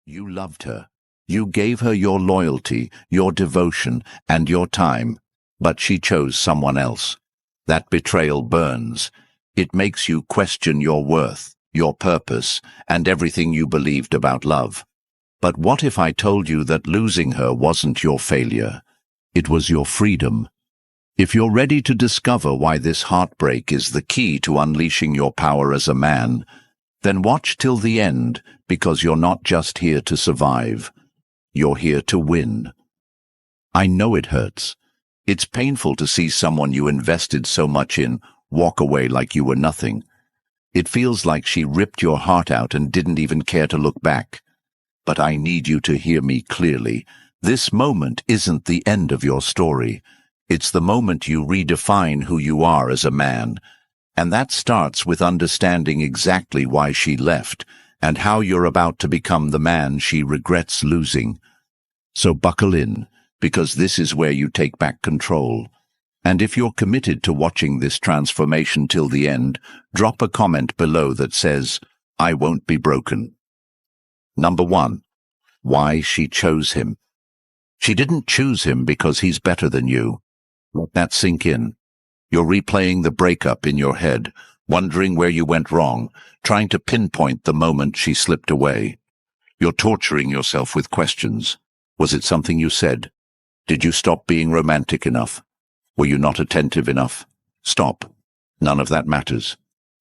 You loved her. You gave her your loyalty, your devotion, and your time, but she chose someone else. That betrayal burns. It makes you question your worth, your purpose, and everything you believed about love. But what if I told you that losing her wasn't your failure? It was your freedom. If you're ready to discover why this heartbreak is the key to unleashing your power as a man, then watch till the end, because you're not just here to survive. You're here to win. I know it hurts. It's painful to see someone you invested so much in walk away like you were nothing. It feels like she ripped your heart out and didn't even care to look back. But I need you to hear me clearly. This moment isn't the end of your story. It's the moment you redefine who you are as a man. And that starts with understanding exactly why she left and how you're about to become the man she regrets losing. So buckle in, because this is where you take back control. And if you're committed to watching this transformation till the end, drop a comment below that says, "I won't be broken." Number 1. Why she chose him. She didn't choose him because he's better than you. Let that sink in. You're replaying the breakup in your head, wondering where you went wrong, trying to pinpoint the moment she slipped away. You're torturing yourself with questions. Was it something you said? Did you stop being romantic enough? Were you not attentive enough? Stop. None of that matters.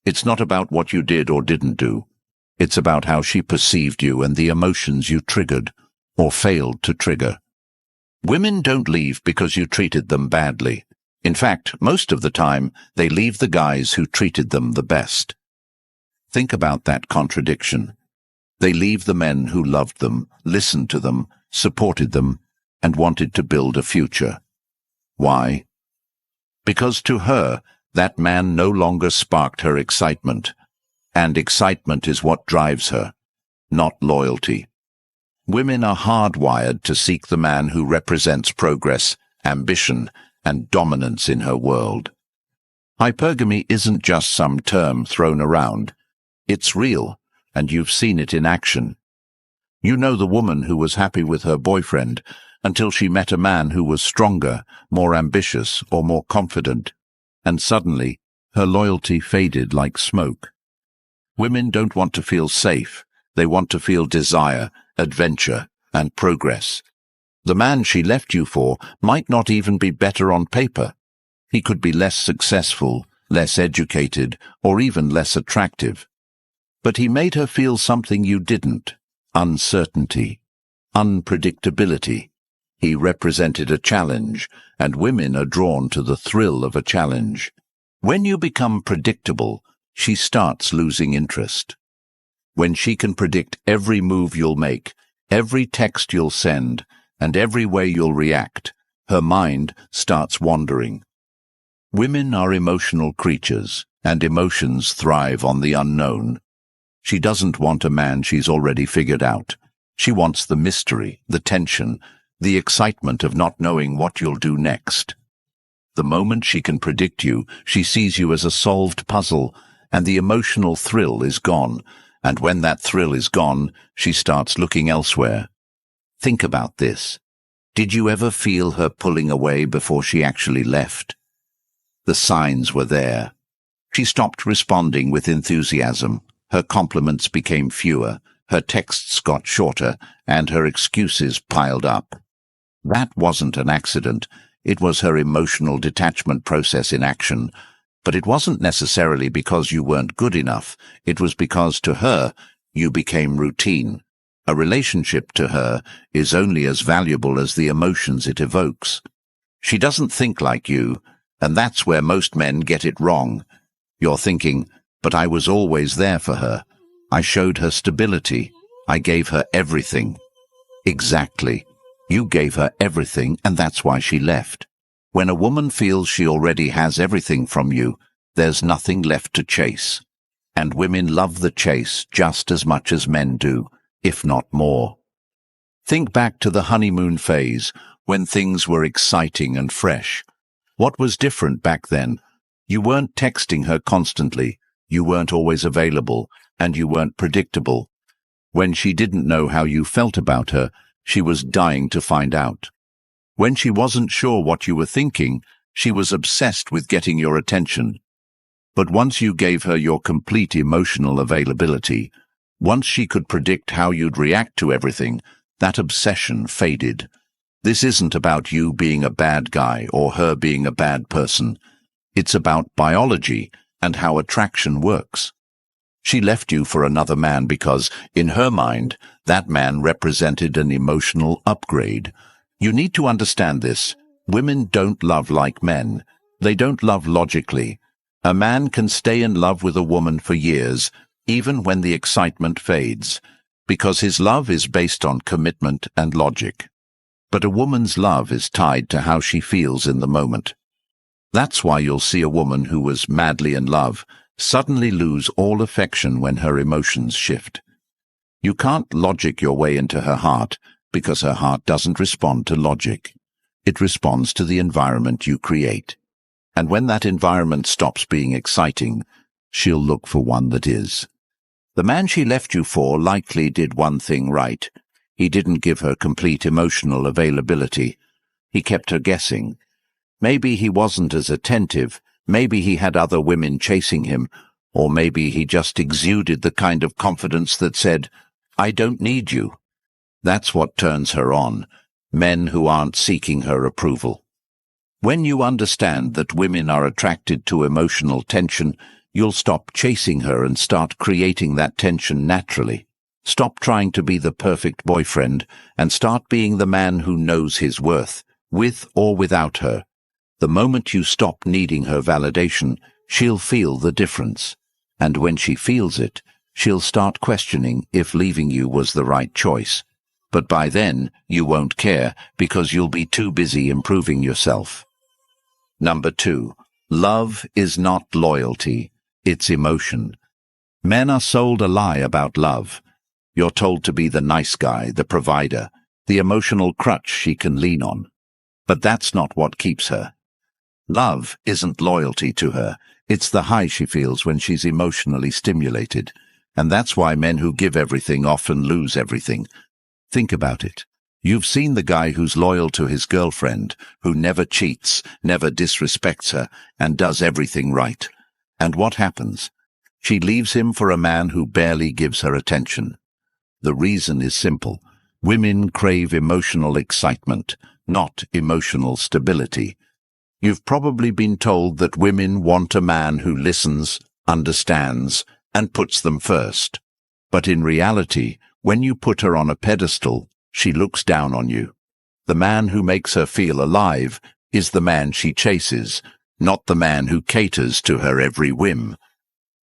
It's not about what you did or didn't do. It's about how she perceived you and the emotions you triggered, or failed to trigger. Women don't leave because you treated them badly. In fact, most of the time, they leave the guys who treated them the best. Think about that contradiction. They leave the men who loved them, listened to them, supported them, and wanted to build a future. Why? Because to her, that man no longer sparked her excitement. And excitement is what drives her, not loyalty. Women are hardwired to seek the man who represents progress, ambition, and dominance in her world. Hypergamy isn't just some term thrown around. It's real, and you've seen it in action. You know the woman who was happy with her boyfriend until she met a man who was stronger, more ambitious, or more confident, and suddenly her loyalty faded like smoke. Women don't want to feel safe. They want to feel desire, adventure, and progress. The man she left you for might not even be better on paper. He could be less successful, less educated, or even less attractive. But he made her feel something you didn't: uncertainty, unpredictability. He represented a challenge, and women are drawn to the thrill of a challenge. When you become predictable, she starts losing interest. When she can predict every move you'll make, every text you'll send, and every way you'll react, her mind starts wandering. Women are emotional creatures, and emotions thrive on the unknown. She doesn't want a man she's already figured out. She wants the mystery, the tension, the excitement of not knowing what you'll do next. The moment she can predict you, she sees you as a solved puzzle, and the emotional thrill is gone. And when that thrill is gone, she starts looking elsewhere. Think about this. Did you ever feel her pulling away before she actually left? The signs were there. She stopped responding with enthusiasm. Her compliments became fewer, her texts got shorter, and her excuses piled up. That wasn't an accident. It was her emotional detachment process in action. But it wasn't necessarily because you weren't good enough. It was because, to her, you became routine. A relationship to her is only as valuable as the emotions it evokes. She doesn't think like you, and that's where most men get it wrong. You're thinking, "But I was always there for her. I showed her stability. I gave her everything." Exactly. You gave her everything, and that's why she left. When a woman feels she already has everything from you, there's nothing left to chase. And women love the chase just as much as men do, if not more. Think back to the honeymoon phase, when things were exciting and fresh. What was different back then? You weren't texting her constantly, you weren't always available, and you weren't predictable. When she didn't know how you felt about her, she was dying to find out. When she wasn't sure what you were thinking, she was obsessed with getting your attention. But once you gave her your complete emotional availability, once she could predict how you'd react to everything, that obsession faded. This isn't about you being a bad guy or her being a bad person. It's about biology and how attraction works. She left you for another man because, in her mind, that man represented an emotional upgrade. You need to understand this. Women don't love like men. They don't love logically. A man can stay in love with a woman for years, even when the excitement fades, because his love is based on commitment and logic. But a woman's love is tied to how she feels in the moment. That's why you'll see a woman who was madly in love suddenly lose all affection when her emotions shift. You can't logic your way into her heart because her heart doesn't respond to logic. It responds to the environment you create. And when that environment stops being exciting, she'll look for one that is. The man she left you for likely did one thing right. He didn't give her complete emotional availability. He kept her guessing. Maybe he wasn't as attentive, maybe he had other women chasing him, or maybe he just exuded the kind of confidence that said, "I don't need you." That's what turns her on, men who aren't seeking her approval. When you understand that women are attracted to emotional tension, you'll stop chasing her and start creating that tension naturally. Stop trying to be the perfect boyfriend and start being the man who knows his worth, with or without her. The moment you stop needing her validation, she'll feel the difference. And when she feels it, she'll start questioning if leaving you was the right choice. But by then, you won't care because you'll be too busy improving yourself. Number 2. Love is not loyalty, it's emotion. Men are sold a lie about love. You're told to be the nice guy, the provider, the emotional crutch she can lean on. But that's not what keeps her. Love isn't loyalty to her. It's the high she feels when she's emotionally stimulated. And that's why men who give everything often lose everything. Think about it. You've seen the guy who's loyal to his girlfriend, who never cheats, never disrespects her, and does everything right. And what happens? She leaves him for a man who barely gives her attention. The reason is simple. Women crave emotional excitement, not emotional stability. You've probably been told that women want a man who listens, understands, and puts them first. But in reality, when you put her on a pedestal, she looks down on you. The man who makes her feel alive is the man she chases, not the man who caters to her every whim.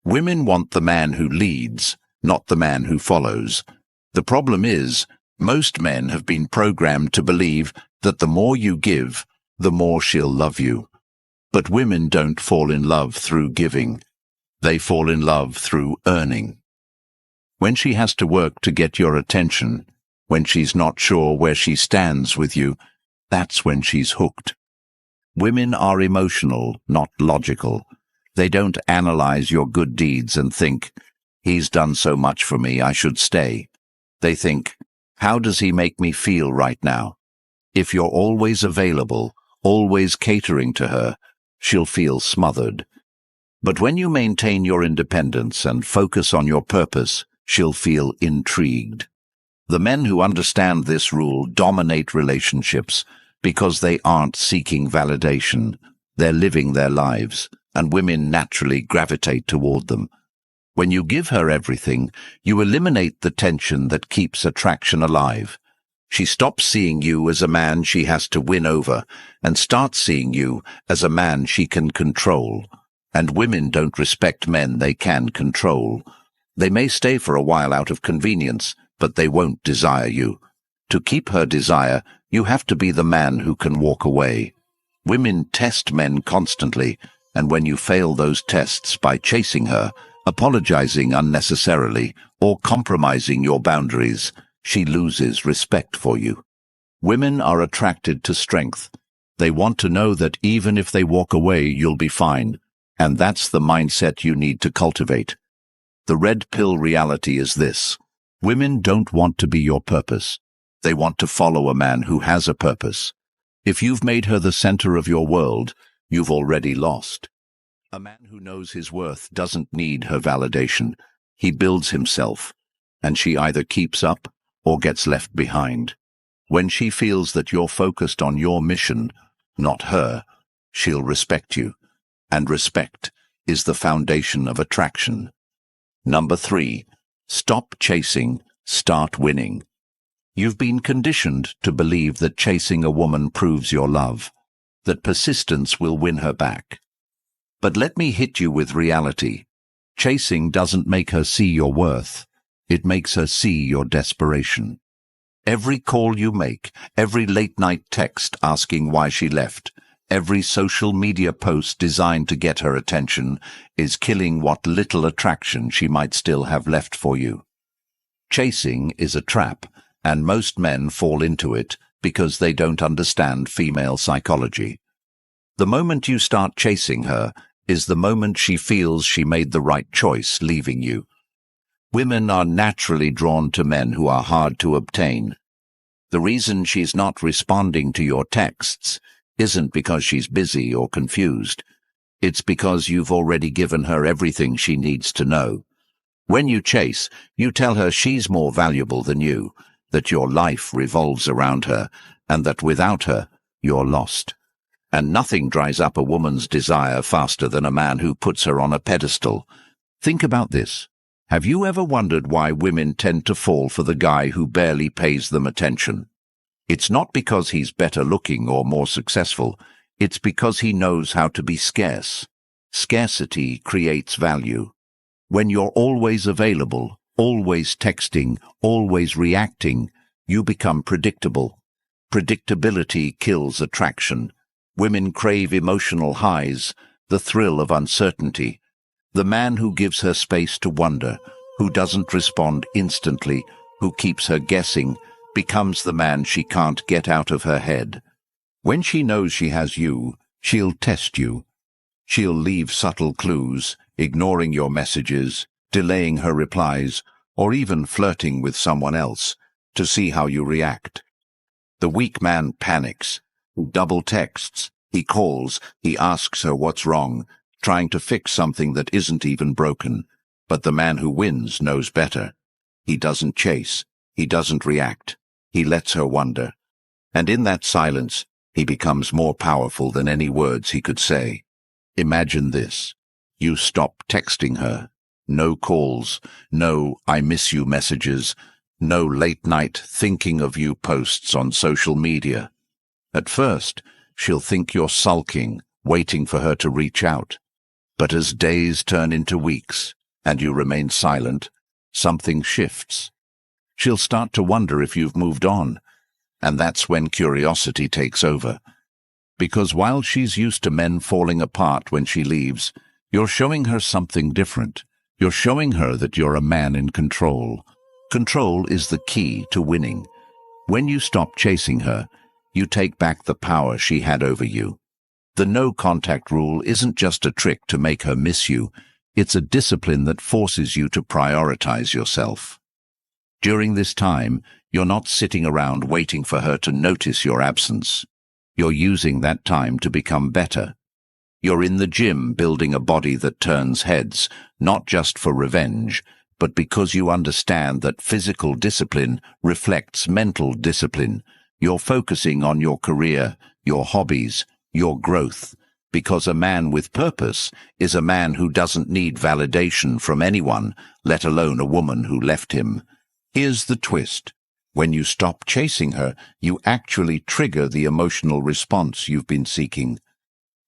Women want the man who leads, not the man who follows. The problem is, most men have been programmed to believe that the more you give, the more she'll love you. But women don't fall in love through giving. They fall in love through earning. When she has to work to get your attention, when she's not sure where she stands with you, that's when she's hooked. Women are emotional, not logical. They don't analyze your good deeds and think, "He's done so much for me, I should stay." They think, "How does he make me feel right now?" If you're always available, always catering to her, she'll feel smothered. But when you maintain your independence and focus on your purpose, she'll feel intrigued. The men who understand this rule dominate relationships because they aren't seeking validation. They're living their lives, and women naturally gravitate toward them. When you give her everything, you eliminate the tension that keeps attraction alive. She stops seeing you as a man she has to win over and starts seeing you as a man she can control. And women don't respect men they can control. They may stay for a while out of convenience, but they won't desire you. To keep her desire, you have to be the man who can walk away. Women test men constantly, and when you fail those tests by chasing her, apologizing unnecessarily, or compromising your boundaries, she loses respect for you. Women are attracted to strength. They want to know that even if they walk away, you'll be fine. And that's the mindset you need to cultivate. The red pill reality is this. Women don't want to be your purpose. They want to follow a man who has a purpose. If you've made her the center of your world, you've already lost. A man who knows his worth doesn't need her validation. He builds himself, and she either keeps up or gets left behind. When she feels that you're focused on your mission, not her, she'll respect you. And respect is the foundation of attraction. Number 3. Stop chasing, start winning. You've been conditioned to believe that chasing a woman proves your love, that persistence will win her back. But let me hit you with reality. Chasing doesn't make her see your worth. It makes her see your desperation. Every call you make, every late-night text asking why she left, every social media post designed to get her attention is killing what little attraction she might still have left for you. Chasing is a trap, and most men fall into it because they don't understand female psychology. The moment you start chasing her is the moment she feels she made the right choice leaving you. Women are naturally drawn to men who are hard to obtain. The reason she's not responding to your texts isn't because she's busy or confused. It's because you've already given her everything she needs to know. When you chase, you tell her she's more valuable than you, that your life revolves around her, and that without her, you're lost. And nothing dries up a woman's desire faster than a man who puts her on a pedestal. Think about this. Have you ever wondered why women tend to fall for the guy who barely pays them attention? It's not because he's better looking or more successful. It's because he knows how to be scarce. Scarcity creates value. When you're always available, always texting, always reacting, you become predictable. Predictability kills attraction. Women crave emotional highs, the thrill of uncertainty. The man who gives her space to wonder, who doesn't respond instantly, who keeps her guessing, becomes the man she can't get out of her head. When she knows she has you, she'll test you. She'll leave subtle clues, ignoring your messages, delaying her replies, or even flirting with someone else, to see how you react. The weak man panics. He double texts, he calls, he asks her what's wrong, trying to fix something that isn't even broken. But the man who wins knows better. He doesn't chase, he doesn't react, he lets her wonder. And in that silence, he becomes more powerful than any words he could say. Imagine this. You stop texting her. No calls, no "I miss you" messages, no late-night thinking of you posts on social media. At first, she'll think you're sulking, waiting for her to reach out. But as days turn into weeks, and you remain silent, something shifts. She'll start to wonder if you've moved on, and that's when curiosity takes over. Because while she's used to men falling apart when she leaves, you're showing her something different. You're showing her that you're a man in control. Control is the key to winning. When you stop chasing her, you take back the power she had over you. The no-contact rule isn't just a trick to make her miss you. It's a discipline that forces you to prioritize yourself. During this time, you're not sitting around waiting for her to notice your absence. You're using that time to become better. You're in the gym building a body that turns heads, not just for revenge, but because you understand that physical discipline reflects mental discipline. You're focusing on your career, your hobbies, your growth, because a man with purpose is a man who doesn't need validation from anyone, let alone a woman who left him. Here's the twist. When you stop chasing her, you actually trigger the emotional response you've been seeking.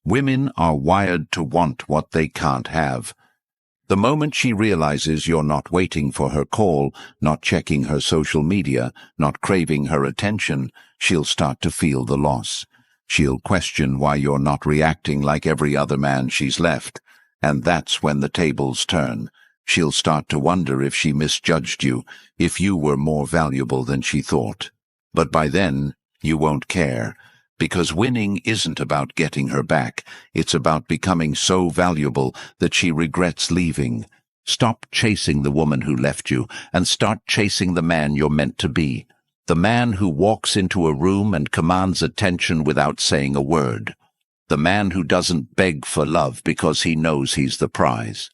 Women are wired to want what they can't have. The moment she realizes you're not waiting for her call, not checking her social media, not craving her attention, she'll start to feel the loss. She'll question why you're not reacting like every other man she's left. And that's when the tables turn. She'll start to wonder if she misjudged you, if you were more valuable than she thought. But by then, you won't care. Because winning isn't about getting her back. It's about becoming so valuable that she regrets leaving. Stop chasing the woman who left you and start chasing the man you're meant to be. The man who walks into a room and commands attention without saying a word. The man who doesn't beg for love because he knows he's the prize.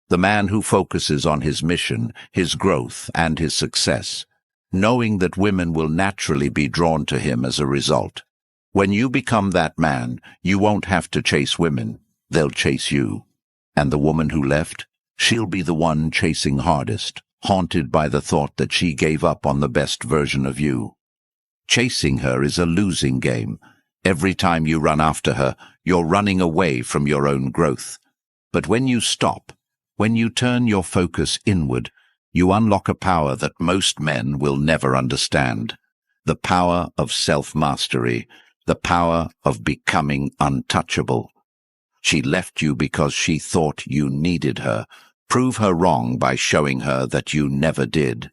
The man who focuses on his mission, his growth, and his success, knowing that women will naturally be drawn to him as a result. When you become that man, you won't have to chase women. They'll chase you. And the woman who left? She'll be the one chasing hardest, haunted by the thought that she gave up on the best version of you. Chasing her is a losing game. Every time you run after her, you're running away from your own growth. But when you stop, when you turn your focus inward, you unlock a power that most men will never understand. The power of self-mastery, the power of becoming untouchable. She left you because she thought you needed her. Prove her wrong by showing her that you never did.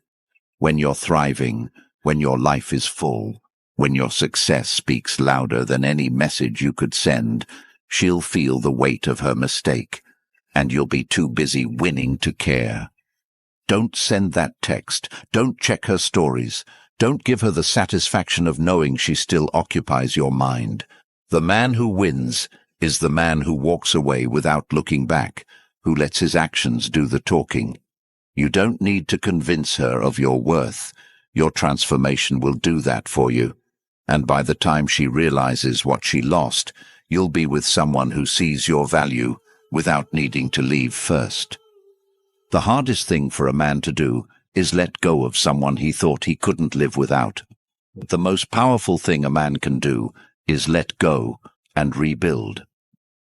When you're thriving, when your life is full, when your success speaks louder than any message you could send, she'll feel the weight of her mistake, and you'll be too busy winning to care. Don't send that text. Don't check her stories. Don't give her the satisfaction of knowing she still occupies your mind. The man who wins is the man who walks away without looking back, who lets his actions do the talking. You don't need to convince her of your worth. Your transformation will do that for you. And by the time she realizes what she lost, you'll be with someone who sees your value without needing to leave first. The hardest thing for a man to do is let go of someone he thought he couldn't live without. The most powerful thing a man can do is let go and rebuild.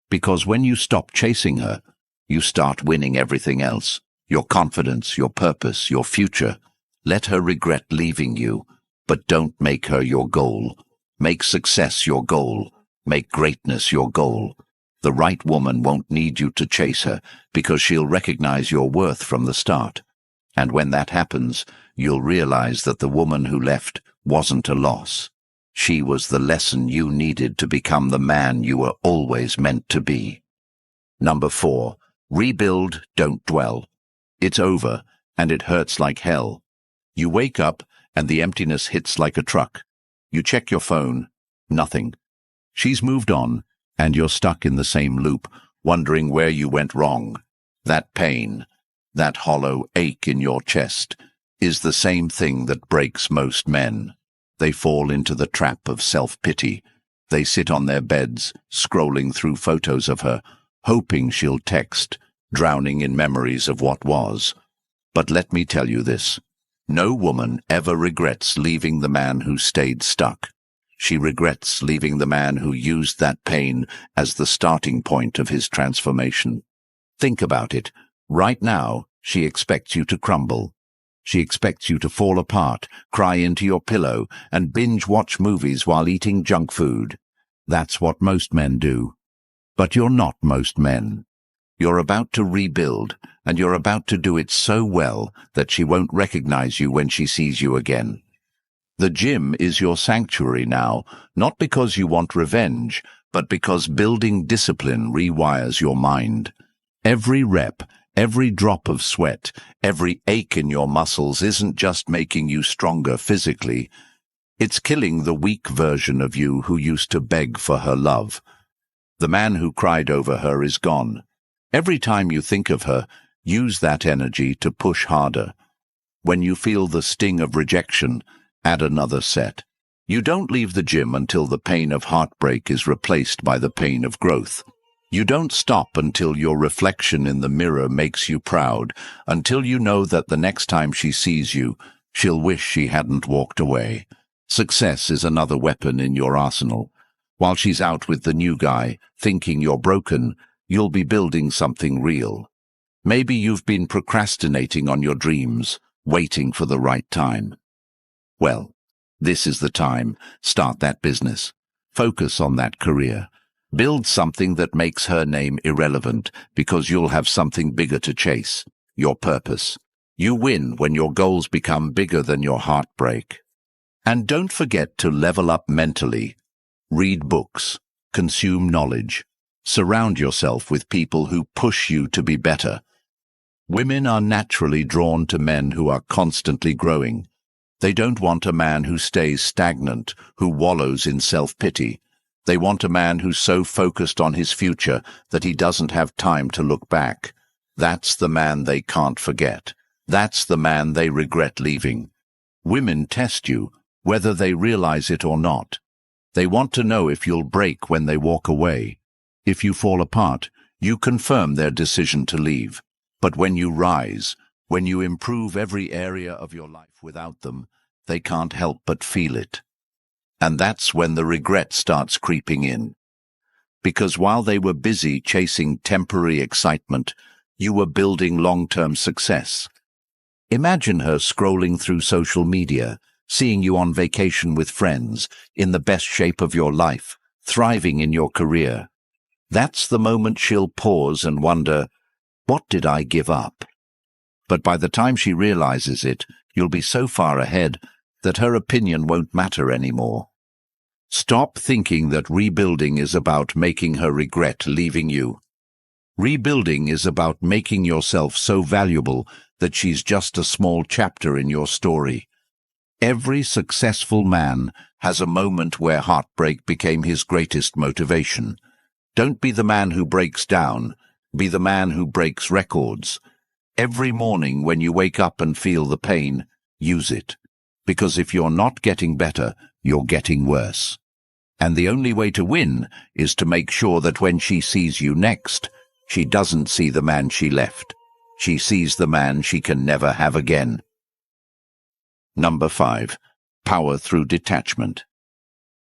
Because when you stop chasing her, you start winning everything else. Your confidence, your purpose, your future. Let her regret leaving you, but don't make her your goal. Make success your goal. Make greatness your goal. The right woman won't need you to chase her because she'll recognize your worth from the start. And when that happens, you'll realize that the woman who left wasn't a loss. She was the lesson you needed to become the man you were always meant to be. Number 4. Rebuild, don't dwell. It's over, and it hurts like hell. You wake up, and the emptiness hits like a truck. You check your phone. Nothing. She's moved on, and you're stuck in the same loop, wondering where you went wrong. That pain, that hollow ache in your chest, is the same thing that breaks most men. They fall into the trap of self-pity. They sit on their beds, scrolling through photos of her, hoping she'll text, drowning in memories of what was. But let me tell you this. No woman ever regrets leaving the man who stayed stuck. She regrets leaving the man who used that pain as the starting point of his transformation. Think about it. Right now, she expects you to crumble. She expects you to fall apart, cry into your pillow, and binge-watch movies while eating junk food. That's what most men do. But you're not most men. You're about to rebuild, and you're about to do it so well that she won't recognize you when she sees you again. The gym is your sanctuary now, not because you want revenge, but because building discipline rewires your mind. Every rep, every drop of sweat, every ache in your muscles isn't just making you stronger physically. It's killing the weak version of you who used to beg for her love. The man who cried over her is gone. Every time you think of her, use that energy to push harder. When you feel the sting of rejection, add another set. You don't leave the gym until the pain of heartbreak is replaced by the pain of growth. You don't stop until your reflection in the mirror makes you proud, until you know that the next time she sees you, she'll wish she hadn't walked away. Success is another weapon in your arsenal. While she's out with the new guy, thinking you're broken, you'll be building something real. Maybe you've been procrastinating on your dreams, waiting for the right time. Well, this is the time. Start that business. Focus on that career. Build something that makes her name irrelevant, because you'll have something bigger to chase. Your purpose. You win when your goals become bigger than your heartbreak. And don't forget to level up mentally. Read books. Consume knowledge. Surround yourself with people who push you to be better. Women are naturally drawn to men who are constantly growing. They don't want a man who stays stagnant, who wallows in self-pity. They want a man who's so focused on his future that he doesn't have time to look back. That's the man they can't forget. That's the man they regret leaving. Women test you, whether they realize it or not. They want to know if you'll break when they walk away. If you fall apart, you confirm their decision to leave. But when you rise, when you improve every area of your life without them, they can't help but feel it. And that's when the regret starts creeping in. Because while they were busy chasing temporary excitement, you were building long-term success. Imagine her scrolling through social media, seeing you on vacation with friends, in the best shape of your life, thriving in your career. That's the moment she'll pause and wonder, what did I give up? But by the time she realizes it, you'll be so far ahead that her opinion won't matter anymore. Stop thinking that rebuilding is about making her regret leaving you. Rebuilding is about making yourself so valuable that she's just a small chapter in your story. Every successful man has a moment where heartbreak became his greatest motivation. Don't be the man who breaks down. Be the man who breaks records. Every morning when you wake up and feel the pain, use it. Because if you're not getting better, you're getting worse. And the only way to win is to make sure that when she sees you next, she doesn't see the man she left. She sees the man she can never have again. Number 5. Power through detachment.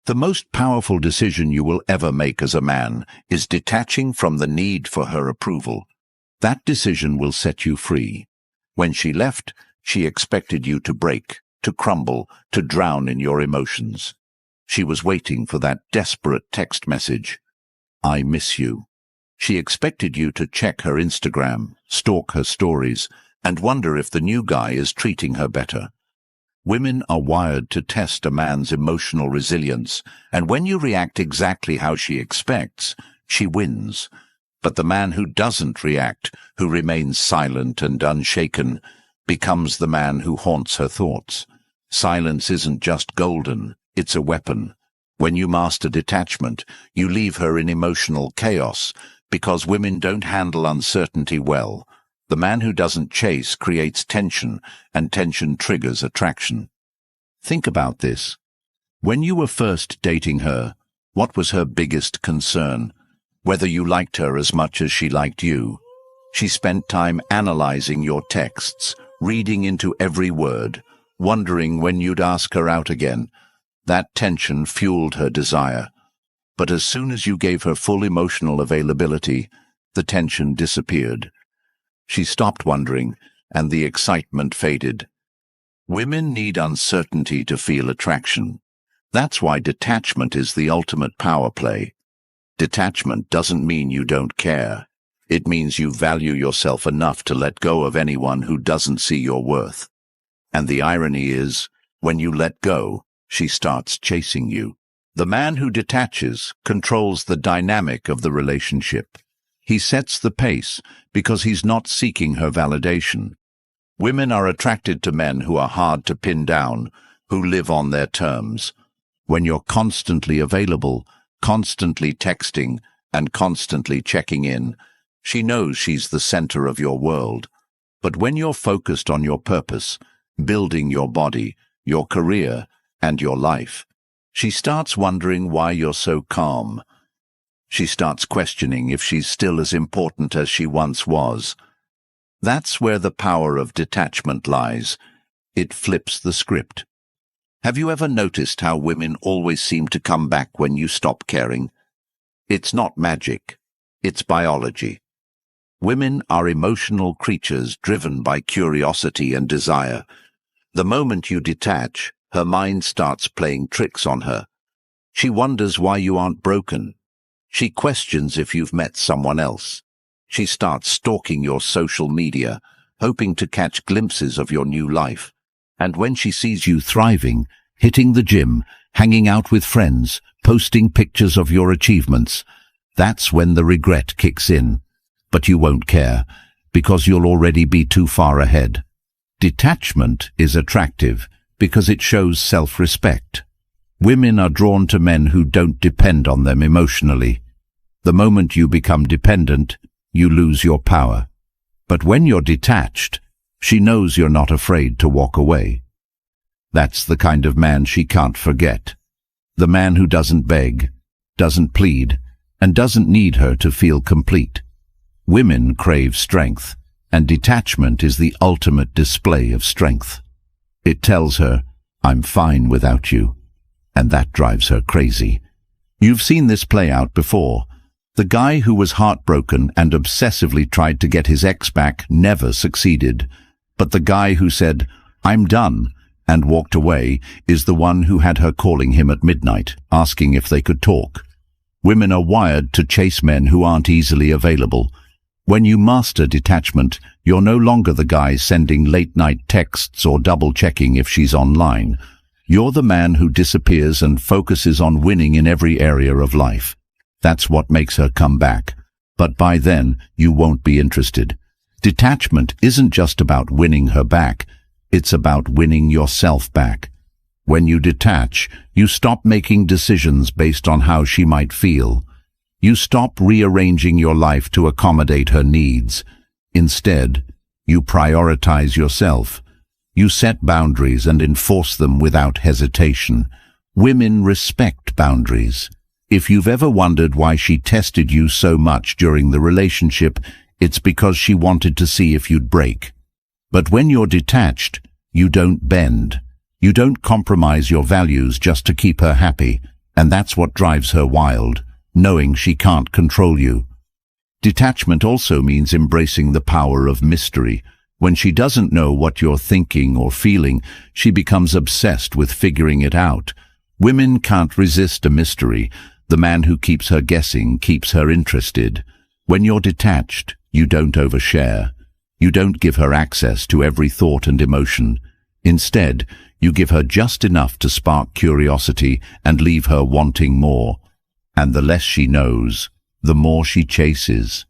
The most powerful decision you will ever make as a man is detaching from the need for her approval. That decision will set you free. When she left, she expected you to break, to crumble, to drown in your emotions. She was waiting for that desperate text message. I miss you. She expected you to check her Instagram, stalk her stories, and wonder if the new guy is treating her better. Women are wired to test a man's emotional resilience, and when you react exactly how she expects, she wins. But the man who doesn't react, who remains silent and unshaken, becomes the man who haunts her thoughts. Silence isn't just golden, it's a weapon. When you master detachment, you leave her in emotional chaos, because women don't handle uncertainty well. The man who doesn't chase creates tension, and tension triggers attraction. Think about this. When you were first dating her, what was her biggest concern? Whether you liked her as much as she liked you. She spent time analyzing your texts, reading into every word, wondering when you'd ask her out again. That tension fueled her desire. But as soon as you gave her full emotional availability, the tension disappeared. She stopped wondering, and the excitement faded. Women need uncertainty to feel attraction. That's why detachment is the ultimate power play. Detachment doesn't mean you don't care. It means you value yourself enough to let go of anyone who doesn't see your worth. And the irony is, when you let go, she starts chasing you. The man who detaches controls the dynamic of the relationship. He sets the pace because he's not seeking her validation. Women are attracted to men who are hard to pin down, who live on their terms. When you're constantly available, constantly texting, and constantly checking in, she knows she's the center of your world. But when you're focused on your purpose, building your body, your career, and your life, she starts wondering why you're so calm. She starts questioning if she's still as important as she once was. That's where the power of detachment lies. It flips the script. Have you ever noticed how women always seem to come back when you stop caring? It's not magic. It's biology. Women are emotional creatures driven by curiosity and desire. The moment you detach, her mind starts playing tricks on her. She wonders why you aren't broken. She questions if you've met someone else. She starts stalking your social media, hoping to catch glimpses of your new life. And when she sees you thriving, hitting the gym, hanging out with friends, posting pictures of your achievements, that's when the regret kicks in. But you won't care, because you'll already be too far ahead. Detachment is attractive because it shows self-respect. Women are drawn to men who don't depend on them emotionally. The moment you become dependent, you lose your power. But when you're detached, she knows you're not afraid to walk away. That's the kind of man she can't forget. The man who doesn't beg, doesn't plead, and doesn't need her to feel complete. Women crave strength, and detachment is the ultimate display of strength. It tells her, "I'm fine without you," and that drives her crazy. You've seen this play out before. The guy who was heartbroken and obsessively tried to get his ex back never succeeded. But the guy who said, "I'm done," and walked away is the one who had her calling him at midnight, asking if they could talk. Women are wired to chase men who aren't easily available. When you master detachment, you're no longer the guy sending late-night texts or double-checking if she's online. You're the man who disappears and focuses on winning in every area of life. That's what makes her come back. But by then, you won't be interested. Detachment isn't just about winning her back. It's about winning yourself back. When you detach, you stop making decisions based on how she might feel. You stop rearranging your life to accommodate her needs. Instead, you prioritize yourself. You set boundaries and enforce them without hesitation. Women respect boundaries. If you've ever wondered why she tested you so much during the relationship, it's because she wanted to see if you'd break. But when you're detached, you don't bend. You don't compromise your values just to keep her happy, and that's what drives her wild, knowing she can't control you. Detachment also means embracing the power of mystery. When she doesn't know what you're thinking or feeling, she becomes obsessed with figuring it out. Women can't resist a mystery. The man who keeps her guessing keeps her interested. When you're detached, you don't overshare. You don't give her access to every thought and emotion. Instead, you give her just enough to spark curiosity and leave her wanting more. And the less she knows, the more she chases.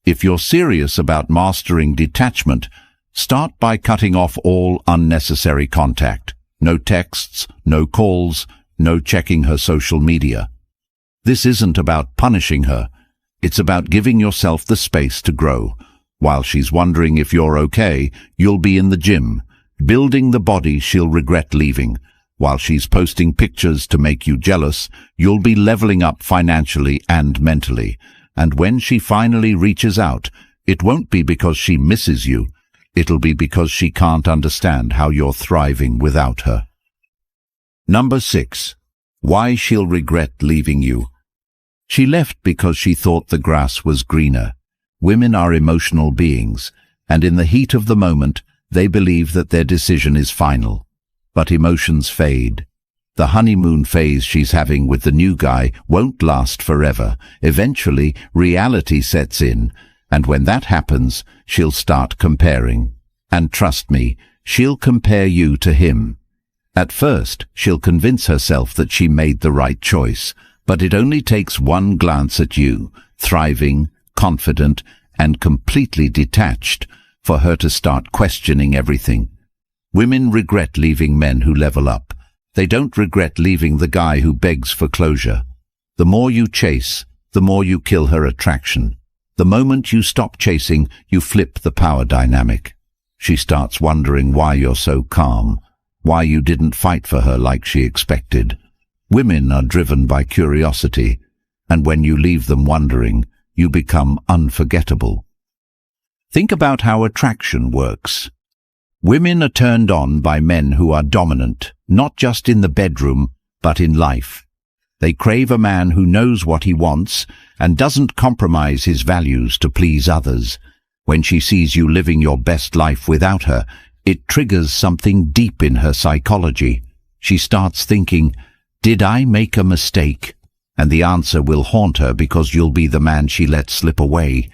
If you're serious about mastering detachment, start by cutting off all unnecessary contact. No texts, no calls, no checking her social media. This isn't about punishing her. It's about giving yourself the space to grow. While she's wondering if you're okay, you'll be in the gym, building the body she'll regret leaving. While she's posting pictures to make you jealous, you'll be leveling up financially and mentally. And when she finally reaches out, it won't be because she misses you. It'll be because she can't understand how you're thriving without her. Number 6. Why she'll regret leaving you. She left because she thought the grass was greener. Women are emotional beings, and in the heat of the moment, they believe that their decision is final. But emotions fade. The honeymoon phase she's having with the new guy won't last forever. Eventually, reality sets in, and when that happens, she'll start comparing. And trust me, she'll compare you to him. At first, she'll convince herself that she made the right choice, but it only takes one glance at you, thriving, confident, and completely detached, for her to start questioning everything. Women regret leaving men who level up. They don't regret leaving the guy who begs for closure. The more you chase, the more you kill her attraction. The moment you stop chasing, you flip the power dynamic. She starts wondering why you're so calm, why you didn't fight for her like she expected. Women are driven by curiosity, and when you leave them wondering, you become unforgettable. Think about how attraction works. Women are turned on by men who are dominant, not just in the bedroom, but in life. They crave a man who knows what he wants and doesn't compromise his values to please others. When she sees you living your best life without her, it triggers something deep in her psychology. She starts thinking, "Did I make a mistake?" And the answer will haunt her because you'll be the man she let slip away.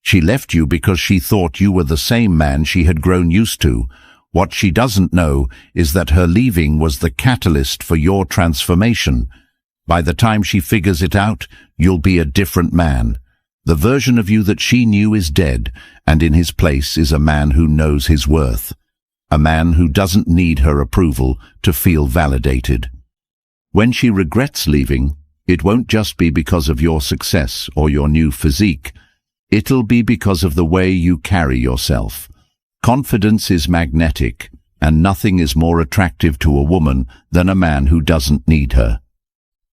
She left you because she thought you were the same man she had grown used to. What she doesn't know is that her leaving was the catalyst for your transformation. By the time she figures it out, you'll be a different man. The version of you that she knew is dead, and in his place is a man who knows his worth. A man who doesn't need her approval to feel validated. When she regrets leaving, it won't just be because of your success or your new physique. It'll be because of the way you carry yourself. Confidence is magnetic, and nothing is more attractive to a woman than a man who doesn't need her.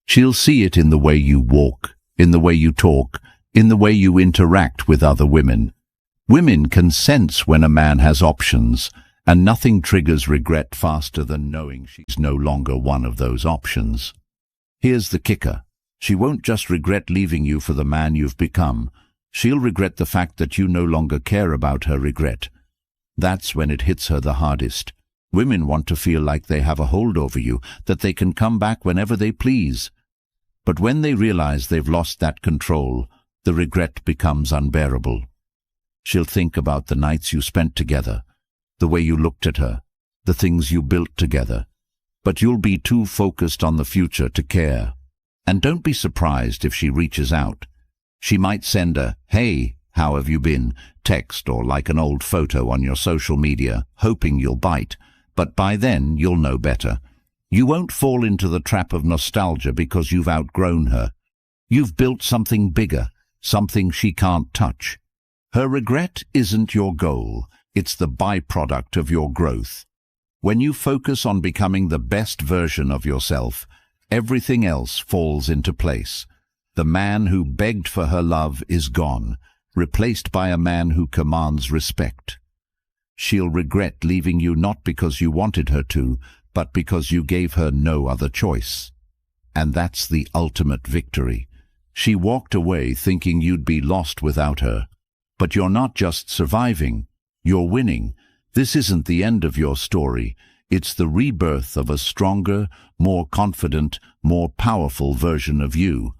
She'll see it in the way you walk, in the way you talk, in the way you interact with other women. Women can sense when a man has options, and nothing triggers regret faster than knowing she's no longer one of those options. Here's the kicker. She won't just regret leaving you for the man you've become. She'll regret the fact that you no longer care about her regret. That's when it hits her the hardest. Women want to feel like they have a hold over you, that they can come back whenever they please. But when they realize they've lost that control, the regret becomes unbearable. She'll think about the nights you spent together, the way you looked at her, the things you built together. But you'll be too focused on the future to care. And don't be surprised if she reaches out. She might send a, "Hey, how have you been?" text or like an old photo on your social media, hoping you'll bite. But by then, you'll know better. You won't fall into the trap of nostalgia because you've outgrown her. You've built something bigger, something she can't touch. Her regret isn't your goal. It's the byproduct of your growth. When you focus on becoming the best version of yourself, everything else falls into place. The man who begged for her love is gone, replaced by a man who commands respect. She'll regret leaving you not because you wanted her to, but because you gave her no other choice. And that's the ultimate victory. She walked away thinking you'd be lost without her. But you're not just surviving, you're winning. This isn't the end of your story. It's the rebirth of a stronger, more confident, more powerful version of you.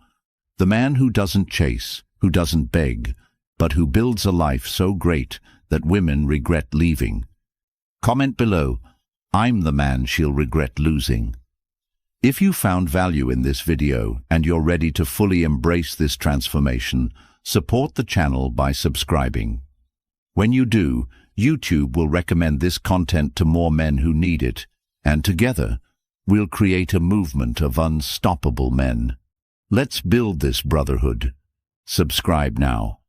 The man who doesn't chase, who doesn't beg, but who builds a life so great that women regret leaving. Comment below, "I'm the man she'll regret losing." If you found value in this video and you're ready to fully embrace this transformation, support the channel by subscribing. When you do, YouTube will recommend this content to more men who need it, and together, we'll create a movement of unstoppable men. Let's build this brotherhood. Subscribe now.